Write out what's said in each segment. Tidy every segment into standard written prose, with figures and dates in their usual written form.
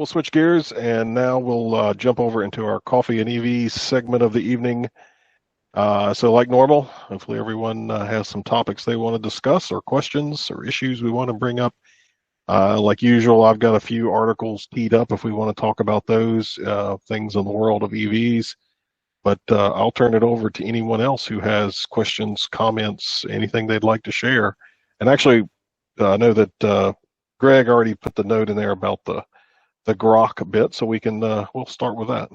we'll switch gears, and now we'll jump over into our coffee and EV segment of the evening. So like normal, hopefully everyone has some topics they want to discuss or questions or issues we want to bring up. Like usual, I've got a few articles teed up if we want to talk about those things in the world of EVs. But I'll turn it over to anyone else who has questions, comments, anything they'd like to share. And actually, I know that Greg already put the note in there about the grok bit, so we'll start with that.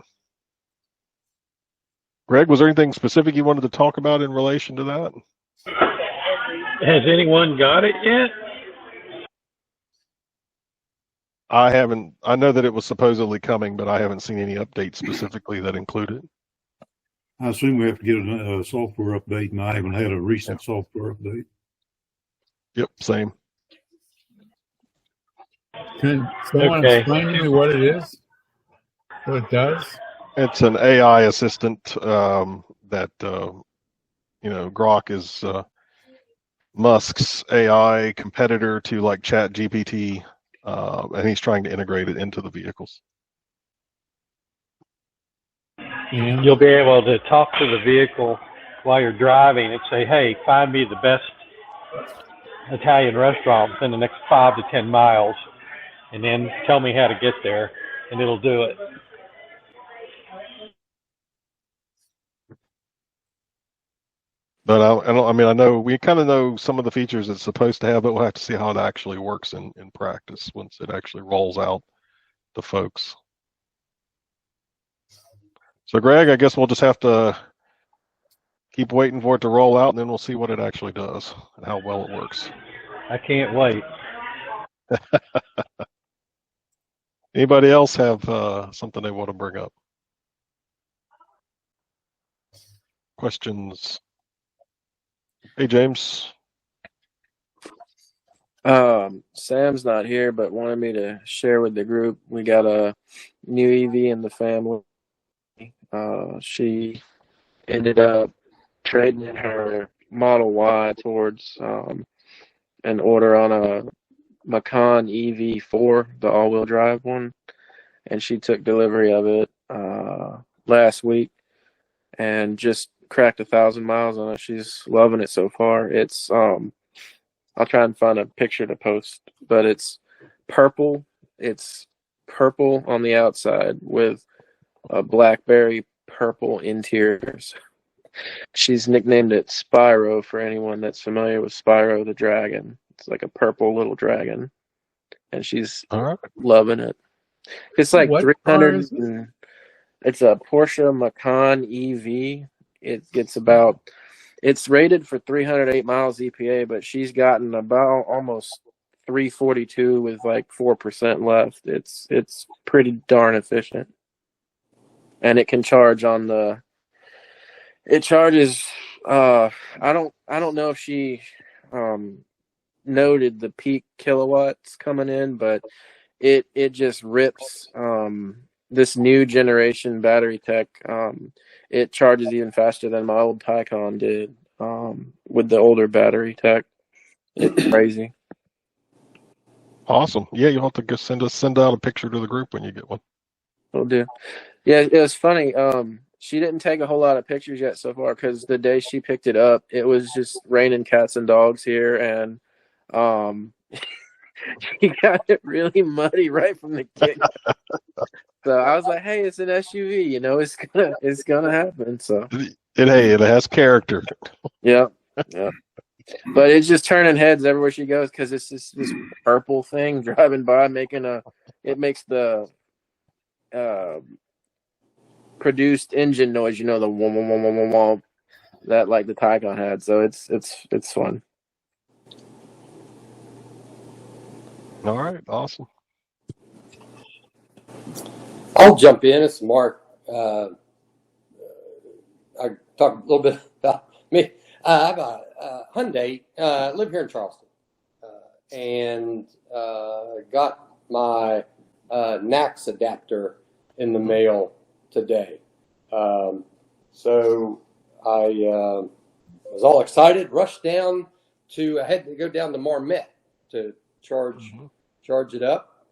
Greg, was there anything specific you wanted to talk about in relation to that? Has anyone got it yet? I haven't. I know that it was supposedly coming, but I haven't seen any updates specifically that include it. I assume we have to get a software update, and I haven't had a recent software update. Yep, same. Can someone explain to me what it is? What it does? It's an AI assistant that Grok is Musk's AI competitor to like ChatGPT, and he's trying to integrate it into the vehicles. And you'll be able to talk to the vehicle while you're driving and say, hey, find me the best Italian restaurant within the next 5 to 10 miles, and then tell me how to get there, and it'll do it. But I know we kind of know some of the features it's supposed to have, but we'll have to see how it actually works in practice once it actually rolls out to folks. So, Greg, I guess we'll just have to keep waiting for it to roll out, and then we'll see what it actually does and how well it works. I can't wait. Anybody else have something they want to bring up? Questions? Hey, James. Sam's not here, but wanted me to share with the group. We got a new EV in the family. She ended up trading in her Model Y towards an order on a Macan EV4, the all-wheel drive one, and she took delivery of it last week and just cracked 1,000 miles on it. She's loving it so far. It's I'll try and find a picture to post, but it's purple. It's purple on the outside with a blackberry purple interiors. She's nicknamed it Spyro for anyone that's familiar with Spyro the dragon. It's like a purple little dragon, and she's loving it. It's like 300. It's a Porsche Macan EV. It's rated for 308 miles EPA, but she's gotten about almost 342 with like 4% left. It's pretty darn efficient, and it can charge on the. It charges. I don't know if she noted the peak kilowatts coming in, but it just rips. This new generation battery tech, it charges even faster than my old Taycan did with the older battery tech. It's crazy. Awesome. Yeah, you'll have to send out a picture to the group when you get one. Will do. Yeah, it was funny. She didn't take a whole lot of pictures yet so far because the day she picked it up, it was just raining cats and dogs here, and she got it really muddy right from the get. So I was like, "Hey, it's an SUV. It's gonna happen." So it has character. Yeah. But it's just turning heads everywhere she goes because it's this purple thing driving by, it makes the produced engine noise. The wom wom wom wom wom that like the Taycan had. So it's fun. All right, awesome. I'll jump in. It's Mark. I talk a little bit about me. I have a Hyundai. Live here in Charleston, and got my NACS adapter in the mail today. So I was all excited. Rushed down I had to go down to Marmette to charge it up.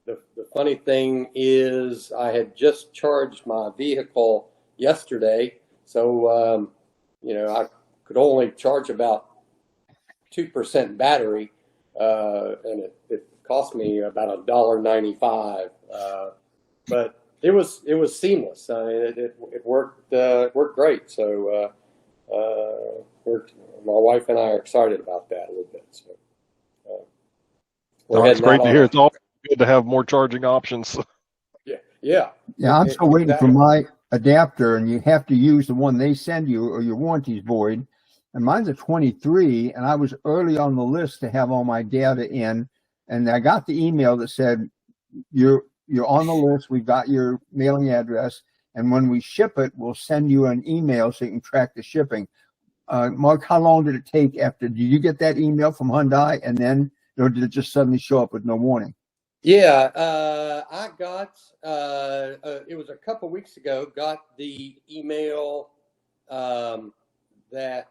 the funny thing is I had just charged my vehicle yesterday, so I could only charge about 2% battery, and it cost me about $1.95. But it was seamless. It worked great. So my wife and I are excited about that a little bit. So we're it's heading great out to on hear. It's always good to have more charging options. Yeah. I'm still waiting for my adapter, and you have to use the one they send you, or your warranty's void. And mine's a 23, and I was early on the list to have all my data in, and I got the email that said you're on the list. We've got your mailing address, and when we ship it, we'll send you an email so you can track the shipping. Mark, how long did it take after? Did you get that email from Hyundai, and then, or did it just suddenly show up with no warning? Yeah, I got it was a couple weeks ago. Got the email that.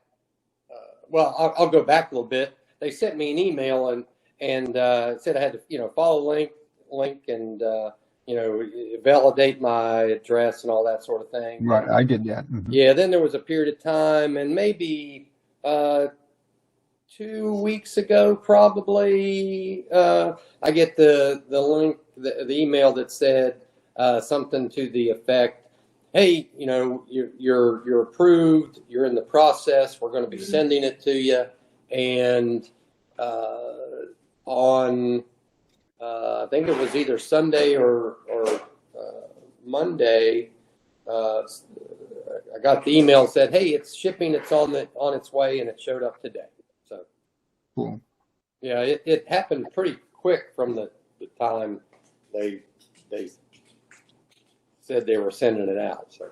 Well, I'll go back a little bit. They sent me an email and said I had to follow link and validate my address and all that sort of thing. Right, I did that. Mm-hmm. Yeah, then there was a period of time, and maybe 2 weeks ago, probably, I get the link, the email that said something to the effect, "Hey, you're approved. You're in the process. We're going to be sending it to you." And on I think it was either Sunday or Monday, I got the email that said, "Hey, it's shipping. It's on its way," and it showed up today. So, cool. Yeah, it happened pretty quick from the time they said they were sending it out. So.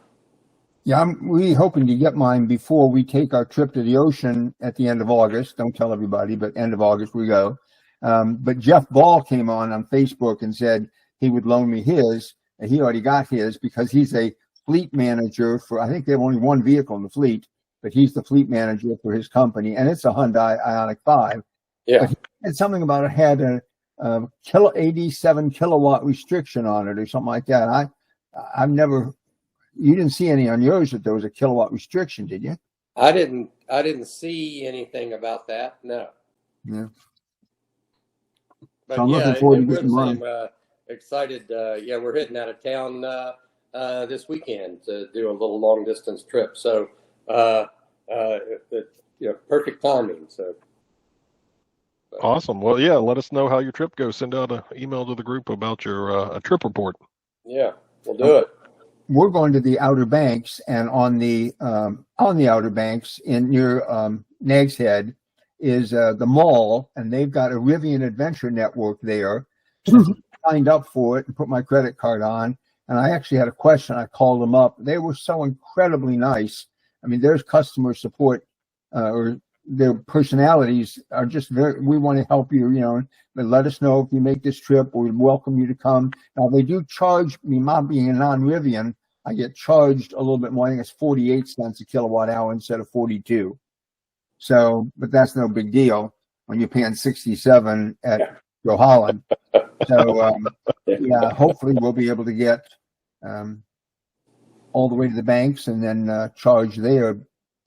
Yeah, I'm really hoping to get mine before we take our trip to the ocean at the end of August. Don't tell everybody, but end of August we go. But Jeff Ball came on Facebook and said he would loan me his, and he already got his because he's a fleet manager for, I think they have only one vehicle in the fleet, but he's the fleet manager for his company, and it's a Hyundai Ioniq 5. Yeah. But he said something about it had a 87 kilowatt restriction on it or something like that. I've never, you didn't see any on yours that there was a kilowatt restriction, did you? I didn't see anything about that. No. Yeah. But so I'm looking forward to getting mine. I'm excited. We're heading out of town this weekend to do a little long distance trip. So, perfect timing. So. Awesome. Well, yeah, let us know how your trip goes. Send out an email to the group about your a trip report. Yeah, we'll do it. We're going to the Outer Banks, and on the Outer Banks near Nags Head is the mall, and they've got a Rivian Adventure Network there. So I signed up for it and put my credit card on, and I actually had a question. I called them up. They were so incredibly nice. I mean, there's customer support, or their personalities are just we want to help you, but let us know if you make this trip. We'd welcome you to come. Now, they do charge me, mom being a non-Rivian, I get charged a little bit more. I think it's 48 cents a kilowatt hour instead of 42. So, but that's no big deal when you're paying 67 at Joe Holland. So, hopefully we'll be able to get all the way to the banks and then charge there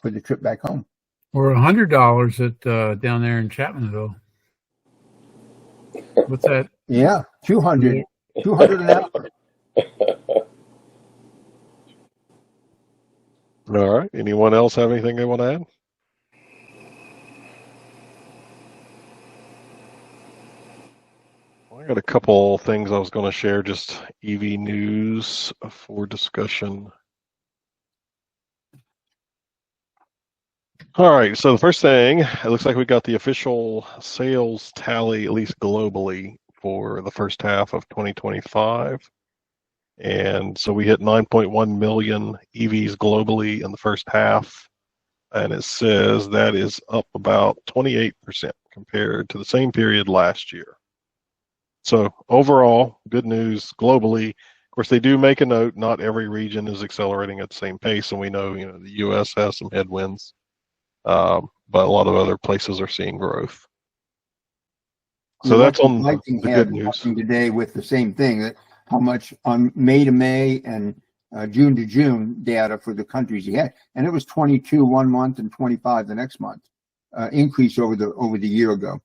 for the trip back home. Or $100 at down there in Chapmanville. What's that? Yeah, 200 an hour. All right. Anyone else have anything they want to add? I got a couple things I was going to share, just EV news for discussion. All right, so the first thing, it looks like we got the official sales tally, at least globally, for the first half of 2025. And so we hit 9.1 million EVs globally in the first half. And it says that is up about 28% compared to the same period last year. So overall, good news globally. Of course, they do make a note, not every region is accelerating at the same pace. And we know, the U.S. has some headwinds. But a lot of other places are seeing growth. So that's on Viking the had good news. something today with the same thing, that how much on May to May and June to June data for the countries he had, and it was 22 one month and 25 the next month, increase over the year ago.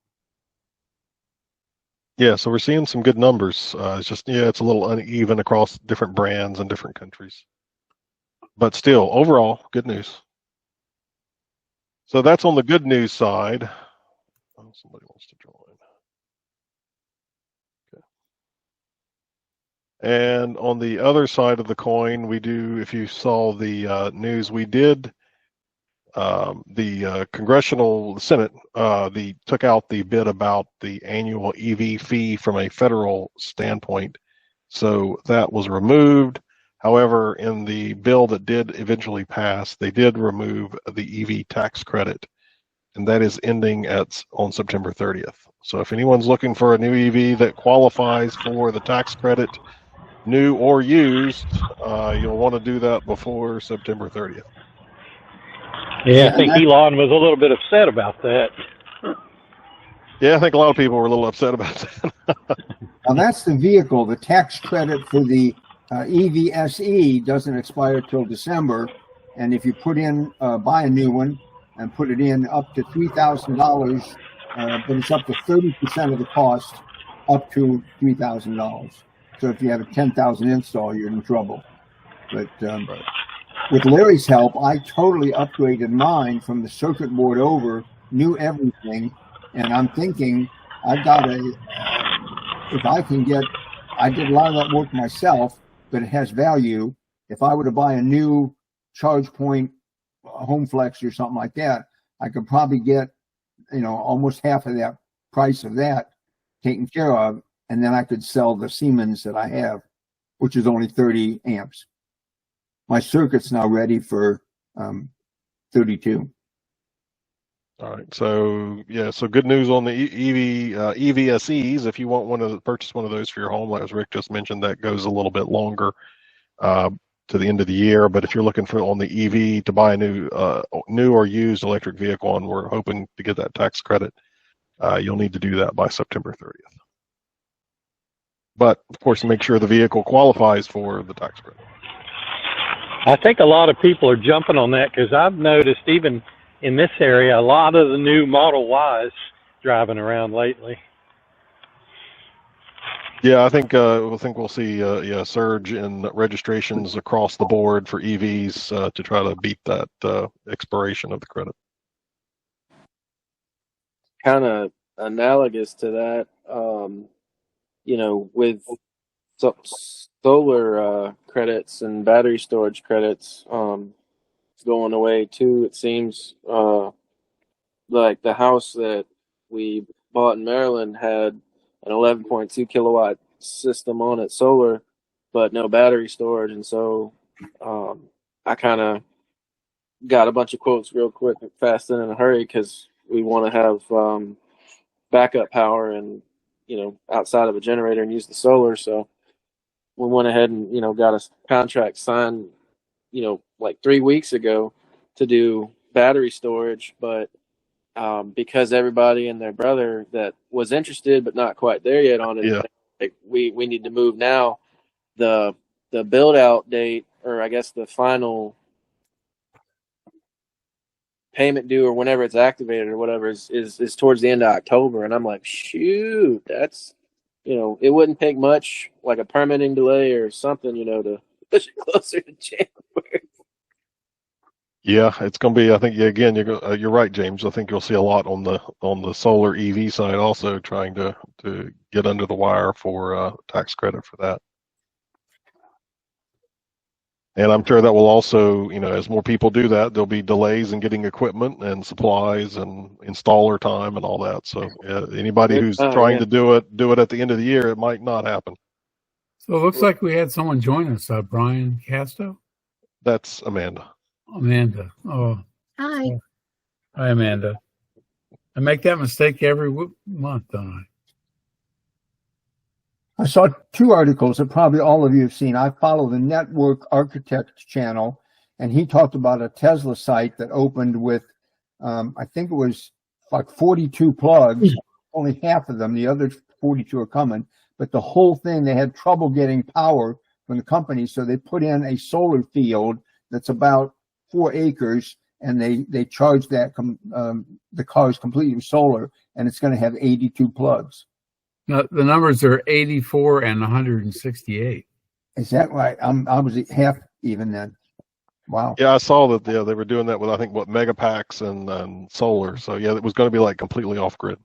Yeah, so we're seeing some good numbers. It's just, it's a little uneven across different brands and different countries. But still, overall, good news. So that's on the good news side. Oh, somebody wants to join. Okay. And on the other side of the coin, we do, if you saw the news, we did, the Congressional Senate, took out the bit about the annual EV fee from a federal standpoint. So that was removed. However, in the bill that did eventually pass, they did remove the EV tax credit, and that is ending on September 30th. So if anyone's looking for a new EV that qualifies for the tax credit, new or used, you'll want to do that before September 30th. Yeah, I think Elon was a little bit upset about that. Yeah, I think a lot of people were a little upset about that. Now that's the vehicle. The tax credit for the EVSE doesn't expire till December, and if you put in buy a new one and put it in up to $3,000, but it's up to 30% of the cost, up to $3,000. So if you have a 10,000 install, you're in trouble. But Right. with Larry's help, I totally upgraded mine from the circuit board over, knew everything, and I'm thinking I've got if I can get, I did a lot of that work myself, but it has value. If I were to buy a new charge point, home flex or something like that, I could probably get, almost half of that price of that taken care of, and then I could sell the Siemens that I have, which is only 30 amps. My circuit's now ready for 32. All right. So so good news on the EVSEs. If you want purchase one of those for your home, as Rick just mentioned, that goes a little bit longer to the end of the year. But if you're looking for on the EV to buy a new or used electric vehicle, and we're hoping to get that tax credit, you'll need to do that by September 30th. But of course, make sure the vehicle qualifies for the tax credit. I think a lot of people are jumping on that because I've noticed even in this area, a lot of the new Model Ys driving around lately. Yeah, I think we'll see a surge in registrations across the board for EVs to try to beat that expiration of the credit. Kind of analogous to that, with solar credits and battery storage credits going away too. It seems like the house that we bought in Maryland had an 11.2 kilowatt system on it, solar, but no battery storage. And so I kind of got a bunch of quotes real quick, fast and in a hurry, because we want to have backup power and, outside of a generator and use the solar. So we went ahead and, got a contract signed, like 3 weeks ago to do battery storage. But because everybody and their brother that was interested but not quite there yet on it, like, we need to move now. The build out date, or I guess the final payment due, or whenever it's activated or whatever, is towards the end of October. And I'm like, shoot, that's, it wouldn't take much, like a permitting delay or something, to push it closer to January. Yeah, it's going to be. I think again, you're right, James. I think you'll see a lot on the solar EV side also trying to get under the wire for tax credit for that. And I'm sure that will also, as more people do that, there'll be delays in getting equipment and supplies and installer time and all that. So anybody who's trying to do it at the end of the year, it might not happen. So it looks like we had someone join us, Brian Casto. That's Amanda. Amanda. Oh. Hi. Hi, Amanda. I make that mistake every month, don't I saw 2 articles that probably all of you have seen. I follow the Network Architect channel, and he talked about a Tesla site that opened with, I think it was like 42 plugs, only half of them. The other 42 are coming. But the whole thing, they had trouble getting power from the company, so they put in a solar field that's about 4 acres, and they charge that the cars completely with solar, and it's going to have 82 plugs. Now, the numbers are 84 and 168. Is that right? I was at half even then. Wow. Yeah, I saw that. Yeah, they were doing that with, I think, what, megapacks and solar. So yeah, it was going to be like completely off grid.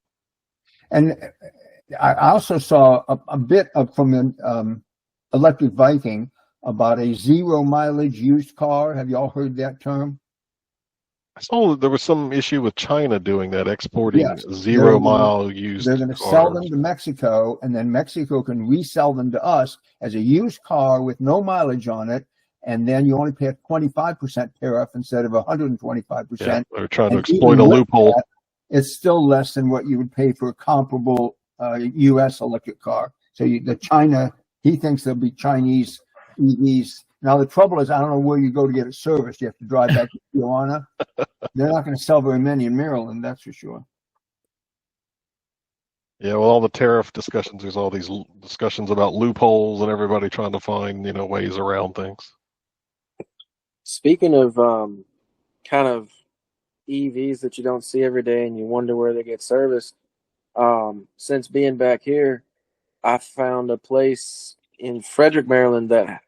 And I also saw a bit from the Electric Viking about a 0 mileage used car. Have you all heard that term? I saw that there was some issue with China doing that, exporting Yes. 0 mile used They're going to cars. sell them to Mexico, and then Mexico can resell them to us as a used car with no mileage on it. And then you only pay a 25% tariff instead of 125%. Yeah, they're trying to exploit a loophole. It's still less than what you would pay for a comparable U.S. electric car. So he thinks there'll be Chinese EVs. Now, the trouble is, I don't know where you go to get it serviced. You have to drive back to Tijuana. They're not going to sell very many in Maryland, that's for sure. Yeah, well, all the tariff discussions, there's all these discussions about loopholes and everybody trying to find, ways around things. Speaking of kind of EVs that you don't see every day and you wonder where they get serviced, since being back here, I found a place in Frederick, Maryland that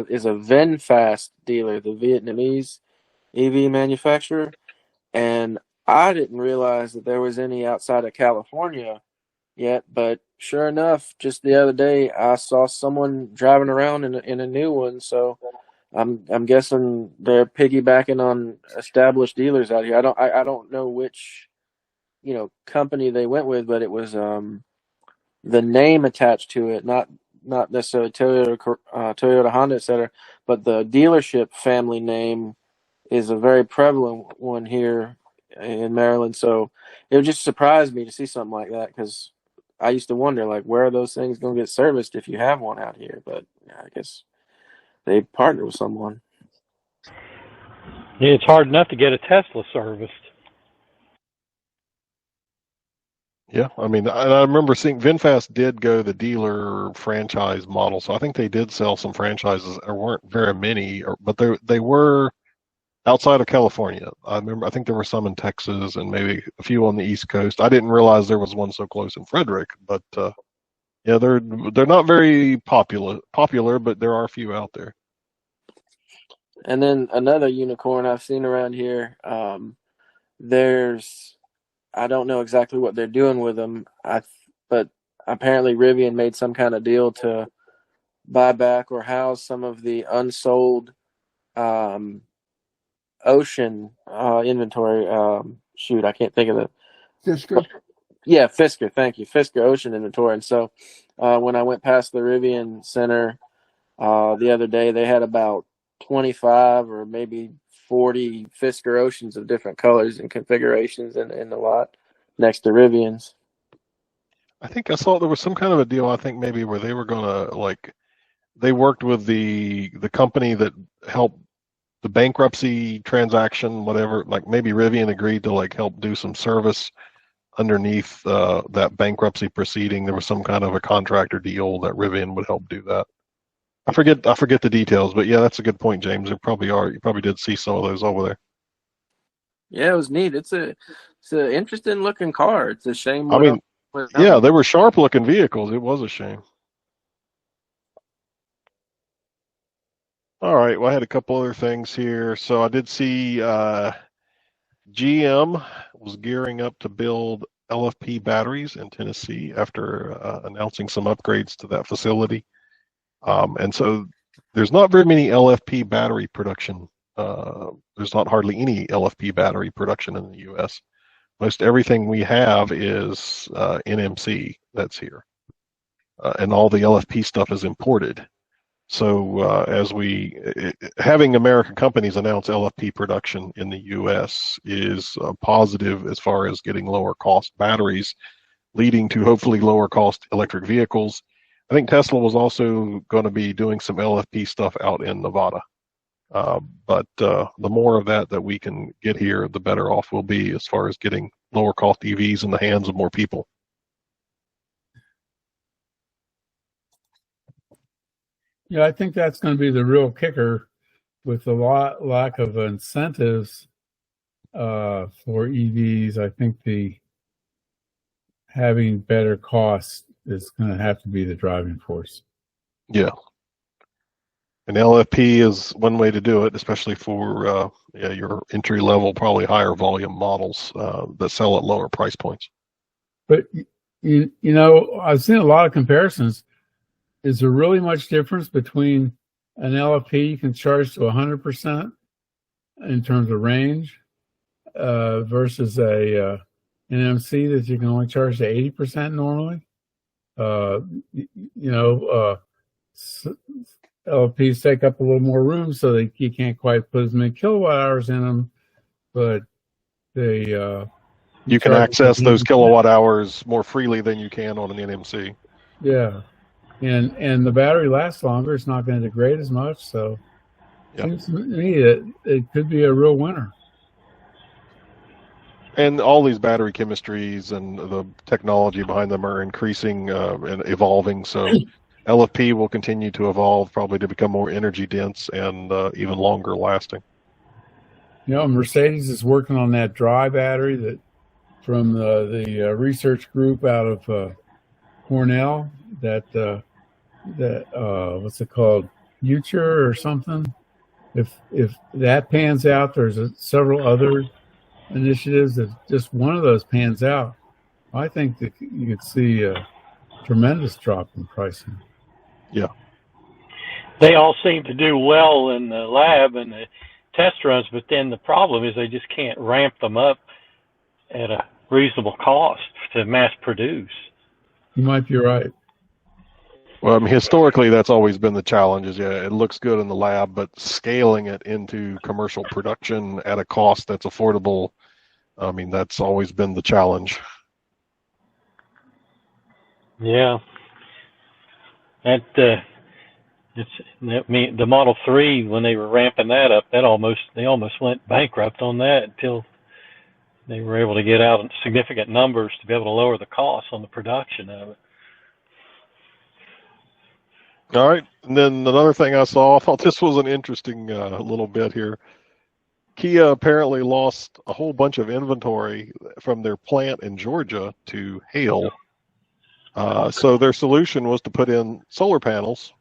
is a VinFast dealer, the Vietnamese EV manufacturer, and I didn't realize that there was any outside of California yet, but sure enough, just the other day I saw someone driving around in a new one. So I'm guessing they're piggybacking on established dealers out here. I don't know which company they went with, but it was the name attached to it, not necessarily Toyota, Honda, etc., but the dealership family name is a very prevalent one here in Maryland. So it would just surprise me to see something like that, because I used to wonder, like, where are those things going to get serviced if you have one out here? But I guess they partner with someone. Yeah, it's hard enough to get a Tesla serviced. Yeah, I mean, I remember seeing VinFast did go the dealer franchise model, so I think they did sell some franchises. There weren't very many, but they were outside of California. I think there were some in Texas and maybe a few on the East Coast. I didn't realize there was one so close in Frederick, but yeah, they're not very popular, but there are a few out there. And then another unicorn I've seen around here, I don't know exactly what they're doing with them, but apparently Rivian made some kind of deal to buy back or house some of the unsold Ocean inventory. I can't think of it. Fisker? Yeah, Fisker. Thank you, Fisker Ocean inventory. And so when I went past the Rivian Center the other day, they had about 25 or maybe 40 Fisker Oceans of different colors and configurations in the lot next to Rivian's. I think I saw there was some kind of a deal, I think maybe where they were gonna, like, they worked with the company that helped the bankruptcy transaction, whatever, like maybe Rivian agreed to like help do some service underneath that bankruptcy proceeding. There was some kind of a contractor deal that Rivian would help do that. I forget the details, but yeah, that's a good point, James. There probably are. You probably did see some of those over there. Yeah, it was neat. It's an interesting looking car. It's a shame. Yeah, they were sharp looking vehicles. It was a shame. All right. Well, I had a couple other things here. So I did see GM was gearing up to build LFP batteries in Tennessee after announcing some upgrades to that facility. And so there's not very many LFP battery production. There's not hardly any LFP battery production in the U.S. Most everything we have is NMC that's here. And all the LFP stuff is imported. So having American companies announce LFP production in the U.S. is positive as far as getting lower cost batteries, leading to hopefully lower cost electric vehicles. I think Tesla was also going to be doing some LFP stuff out in Nevada. But the more of that we can get here, the better off we'll be as far as getting lower cost EVs in the hands of more people. Yeah, I think that's going to be the real kicker with the lack of incentives for EVs. I think the having better costs is going to have to be the driving force. Yeah. And LFP is one way to do it, especially for your entry level, probably higher volume models that sell at lower price points. But you know, I've seen a lot of comparisons. Is there really much difference between an LFP you can charge to 100% in terms of range versus an MC that you can only charge to 80% normally? LFPs take up a little more room, so you can't quite put as many kilowatt hours in them, but they you can access those kilowatt hours more freely than you can on an NMC. Yeah, and the battery lasts longer. It's not going to degrade as much, so it seems to me that it could be a real winner. And all these battery chemistries and the technology behind them are increasing and evolving. So LFP will continue to evolve, probably to become more energy dense and even longer lasting. You know, Mercedes is working on that dry battery that from the research group out of Cornell. That what's it called, Future or something. If that pans out, there's several other initiatives. If just one of those pans out, I think that you could see a tremendous drop in pricing. Yeah. They all seem to do well in the lab and the test runs, but then the problem is they just can't ramp them up at a reasonable cost to mass produce. You might be right. Well, I mean, historically, that's always been the challenge. Is it looks good in the lab, but scaling it into commercial production at a cost that's affordable, I mean, that's always been the challenge. Yeah. The Model 3, when they were ramping that up, they almost went bankrupt on that until they were able to get out in significant numbers to be able to lower the costs on the production of it. All right. And then another thing I saw, I thought this was an interesting little bit here. Kia apparently lost a whole bunch of inventory from their plant in Georgia to hail. So their solution was to put in solar panels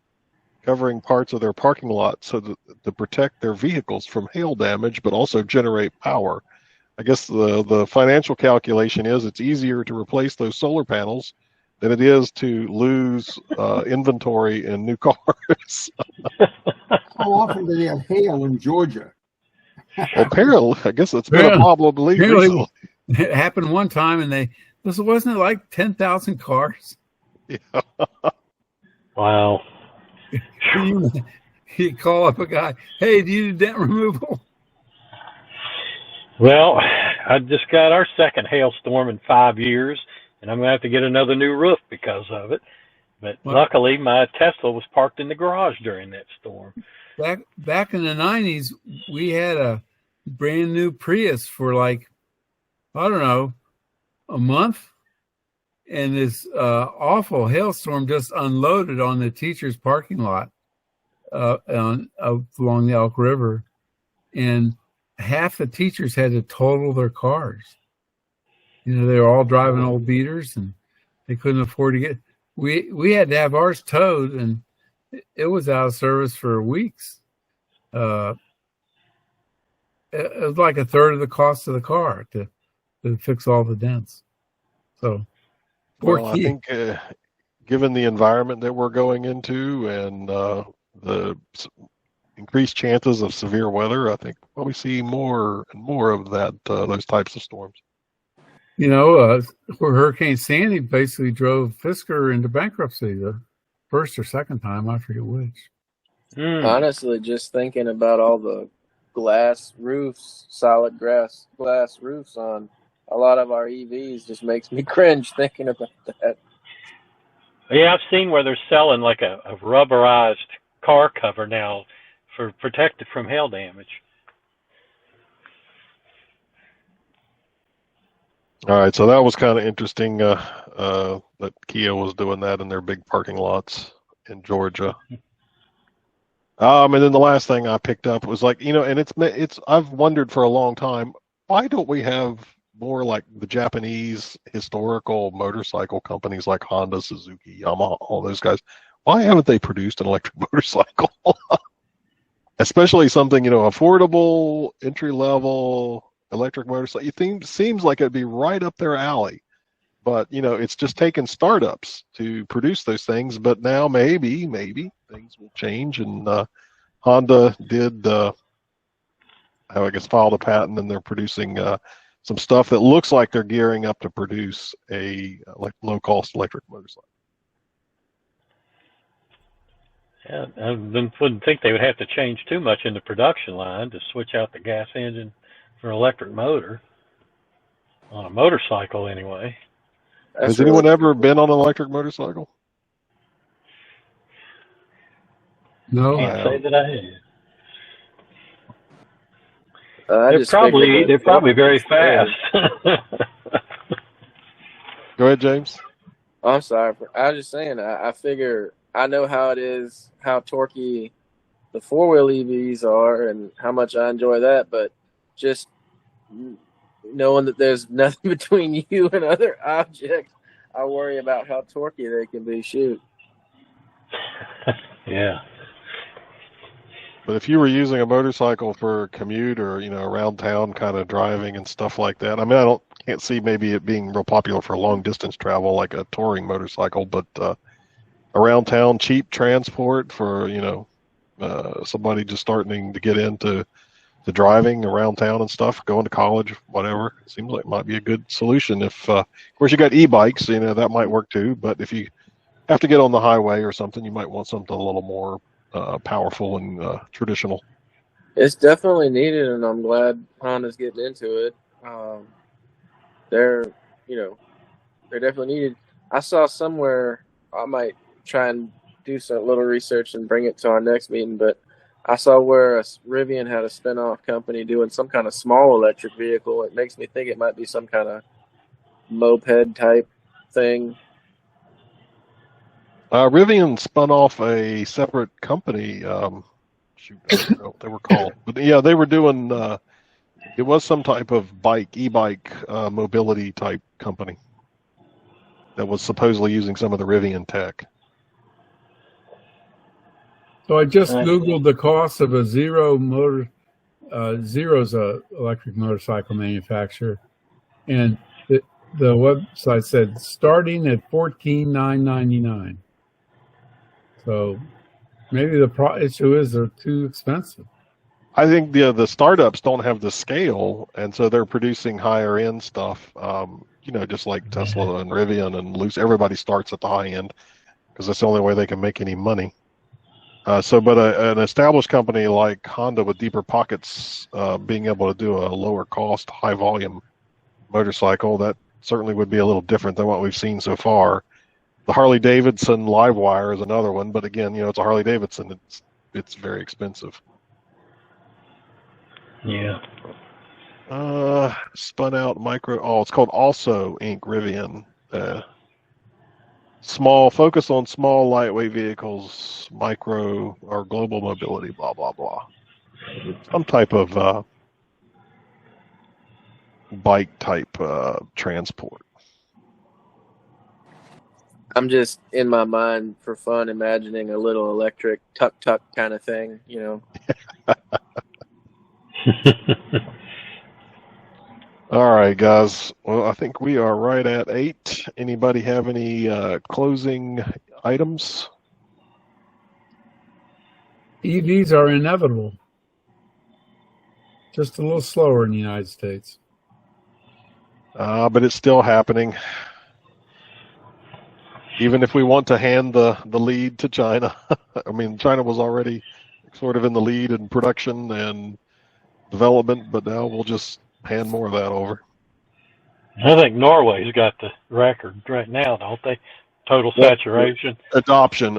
covering parts of their parking lot so that to protect their vehicles from hail damage, but also generate power. I guess the financial calculation is it's easier to replace those solar panels than it is to lose inventory in new cars. How often do they have hail in Georgia? Well, apparently, I guess it's been a problem recently. It happened one time, and wasn't it like 10,000 cars? Yeah. Wow. You call up a guy, hey, do you do dent removal? Well, I just got our second hailstorm in 5 years, and I'm going to have to get another new roof because of it. But luckily, my Tesla was parked in the garage during that storm. Back in the 90s, we had a brand new Prius for like, I don't know, a month. And this awful hailstorm just unloaded on the teacher's parking lot along the Elk River. And half the teachers had to total their cars. You know, they were all driving old beaters and they couldn't afford to get. We had to have ours towed, and it was out of service for weeks. It was like a third of the cost of the car to fix all the dents. So, well, I think given the environment that we're going into and the increased chances of severe weather, I think we'll probably see more and more of that those types of storms. You know, where Hurricane Sandy basically drove Fisker into bankruptcy the first or second time, I forget which. Honestly, just thinking about all the glass roofs, solid glass roofs on a lot of our EVs just makes me cringe thinking about that. Yeah, I've seen where they're selling like a rubberized car cover now for protected from hail damage. All right, so that was kind of interesting that Kia was doing that in their big parking lots in Georgia. And then the last thing I picked up was like, and it's I've wondered for a long time, why don't we have more like the Japanese historical motorcycle companies like Honda, Suzuki, Yamaha, all those guys? Why haven't they produced an electric motorcycle? Especially something, affordable, entry level electric motorcycle. It seems like it'd be right up their alley. But, it's just taken startups to produce those things. But now maybe things will change. And Honda did, I guess, filed a patent, and they're producing some stuff that looks like they're gearing up to produce a low-cost electric motorcycle. Yeah, I wouldn't think they would have to change too much in the production line to switch out the gas engine for an electric motor on a motorcycle anyway. Has anyone ever been on an electric motorcycle? No. Can't say that I have. They're probably very fast. Go ahead, James. Oh, I'm sorry. I was just saying, I figure I know how it is, how torquey the four-wheel EVs are and how much I enjoy that, but just knowing that there's nothing between you and other objects, I worry about how torquey they can be. Shoot. Yeah. But if you were using a motorcycle for commute or, around town kind of driving and stuff like that, I mean, can't see maybe it being real popular for long distance travel like a touring motorcycle, but around town, cheap transport for, somebody just starting to get into the driving around town and stuff, going to college, whatever. It seems like it might be a good solution. If, of course, you got e-bikes, that might work too. But if you have to get on the highway or something, you might want something a little more powerful and traditional. It's definitely needed, and I'm glad Honda's getting into it. They're definitely needed. I saw somewhere, I might try and do some little research and bring it to our next meeting, but I saw where Rivian had a spin-off company doing some kind of small electric vehicle. It makes me think it might be some kind of moped type thing. Rivian spun off a separate company. I don't know what they were called. But yeah, they were doing, it was some type of e-bike mobility type company that was supposedly using some of the Rivian tech. So I just Googled the cost of a Zero's electric motorcycle manufacturer, and the website said starting at $14,999. So maybe the issue is they're too expensive. I think the startups don't have the scale, and so they're producing higher end stuff. Just like Tesla and Rivian and everybody starts at the high end because that's the only way they can make any money. But an established company like Honda with deeper pockets, being able to do a lower cost, high volume motorcycle, that certainly would be a little different than what we've seen so far. The Harley Davidson Livewire is another one, but again, it's a Harley Davidson. It's very expensive. Yeah. Spun out it's called Also Inc. Rivian. Focus on small lightweight vehicles, micro or global mobility, blah, blah, blah. Some type of bike type transport. I'm just in my mind for fun imagining a little electric tuk-tuk kind of thing, All right, guys. Well, I think we are right at 8. Anybody have any closing items? EVs are inevitable. Just a little slower in the United States. But it's still happening. Even if we want to hand the lead to China. I mean, China was already sort of in the lead in production and development, but now we'll just hand more of that over. I think Norway's got the record right now, don't they? Total saturation. Adoption,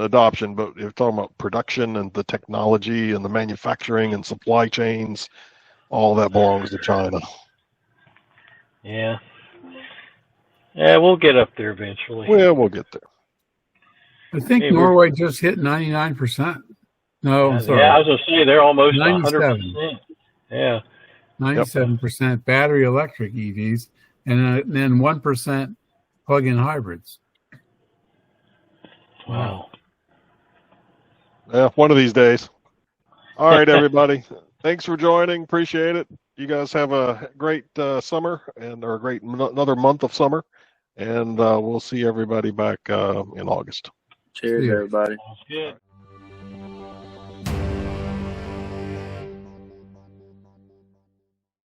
but you're talking about production and the technology and the manufacturing and supply chains, all that belongs to China. Yeah. Yeah, we'll get up there eventually. Well, we'll get there. I think Norway just hit 99%. No, I'm sorry. Yeah, I was gonna say they're almost 97. 100%. Yeah. 97% battery electric EVs, and then 1% plug-in hybrids. Wow. Yeah, one of these days. All right, everybody. Thanks for joining. Appreciate it. You guys have a great summer or a great another month of summer, and we'll see everybody back in August. Cheers, everybody. Sounds good.